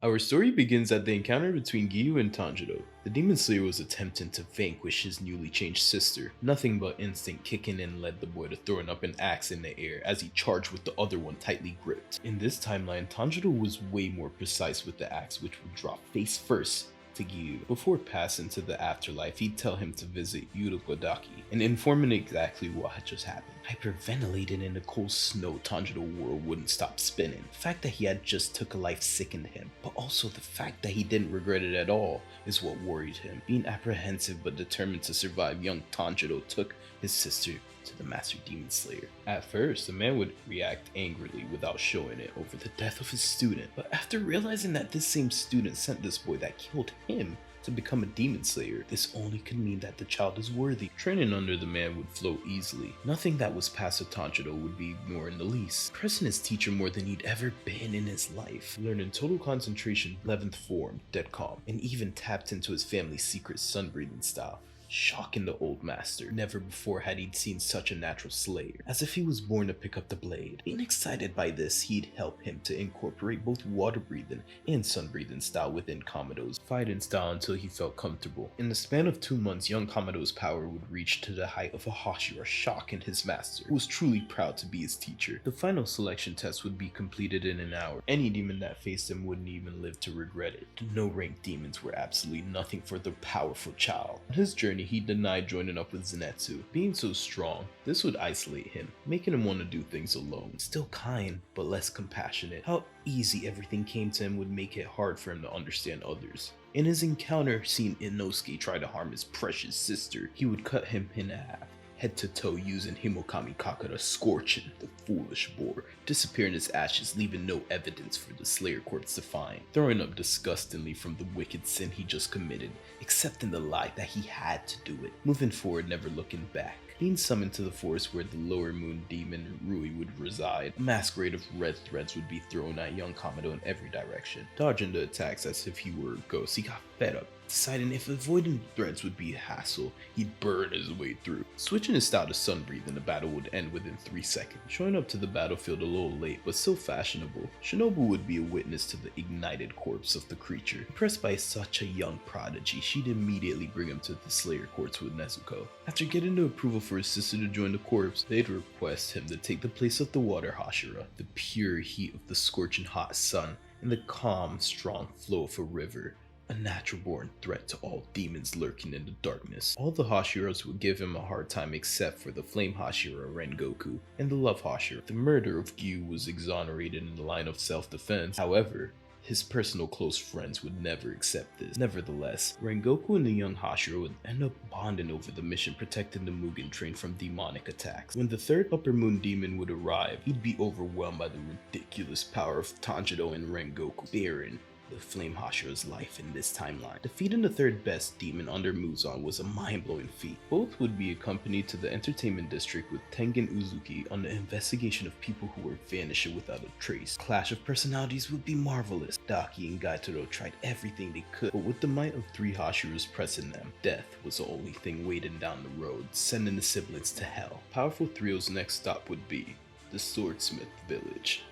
Our story begins at the encounter between Giyu and Tanjiro. The Demon Slayer was attempting to vanquish his newly changed sister. Nothing but instinct kicking in led the boy to throwing up an axe in the air as he charged with the other one tightly gripped. In this timeline, Tanjiro was way more precise with the axe, which would drop face first to Giyu. Before passing to the afterlife, he'd tell him to visit Urokodaki and inform him exactly what had just happened. Hyperventilating in the cold snow, Tanjiro world wouldn't stop spinning. The fact that he had just took a life sickened him, but also the fact that he didn't regret it at all is what worried him. Being apprehensive but determined to survive, young Tanjiro took his sister to the Master Demon Slayer. At first, the man would react angrily without showing it over the death of his student, but after realizing that this same student sent this boy that killed him to become a Demon Slayer, this only could mean that the child is worthy. Training under the man would flow easily. Nothing that was past of Tanjiro would be ignored in the least. Pressing his teacher more than he'd ever been in his life. Learning total concentration, 11th form, dead calm, and even tapped into his family's secret sun breathing style. Shocking the old master. Never before had he seen such a natural slayer, as if he was born to pick up the blade. Being excited by this, he'd help him to incorporate both water breathing and sun breathing style within Kamado's fighting style until he felt comfortable. In the span of 2 months, young Kamado's power would reach to the height of a Hashira, shocking his master, who was truly proud to be his teacher. The final selection test would be completed in an hour. Any demon that faced him wouldn't even live to regret it. The no-rank demons were absolutely nothing for the powerful child. On his journey, he denied joining up with Zenitsu. Being so strong, this would isolate him, making him want to do things alone. Still kind, but less compassionate. How easy everything came to him would make it hard for him to understand others. In his encounter, seeing Inosuke try to harm his precious sister, he would cut him in half, head to toe, using Himokami Kakura, scorching the foolish boar, disappearing his ashes, leaving no evidence for the Slayer corpse to find, throwing up disgustingly from the wicked sin he just committed, accepting the lie that he had to do it, moving forward, never looking back. Being summoned to the forest where the lower moon demon Rui would reside, a masquerade of red threads would be thrown at young Kamado in every direction. Dodging the attacks as if he were a ghost, he got fed up. Deciding if avoiding threats would be a hassle, he'd burn his way through. Switching his style to sun breathing, the battle would end within 3 seconds. Showing up to the battlefield a little late, but still fashionable, Shinobu would be a witness to the ignited corpse of the creature. Impressed by such a young prodigy, she'd immediately bring him to the Slayer courts with Nezuko. After getting the approval for his sister to join the corpse, they'd request him to take the place of the water Hashira, the pure heat of the scorching hot sun, and the calm, strong flow of a river. A natural-born threat to all demons lurking in the darkness. All the Hashiras would give him a hard time except for the Flame Hashira Rengoku and the Love Hashira. The murder of Gyu was exonerated in the line of self-defense. However, his personal close friends would never accept this. Nevertheless, Rengoku and the young Hashira would end up bonding over the mission protecting the Mugen train from demonic attacks. When the third Upper Moon demon would arrive, he'd be overwhelmed by the ridiculous power of Tanjiro and Rengoku, bearing the Flame Hashira's life in this timeline. Defeating the third best demon under Muzan was a mind-blowing feat. Both would be accompanied to the entertainment district with Tengen Uzuki on the investigation of people who were vanishing without a trace. Clash of personalities would be marvelous. Daki and Gaitaro tried everything they could, but with the might of 3 Hashiras pressing them, death was the only thing waiting down the road, sending the siblings to hell. Powerful Trio's next stop would be the Swordsmith Village.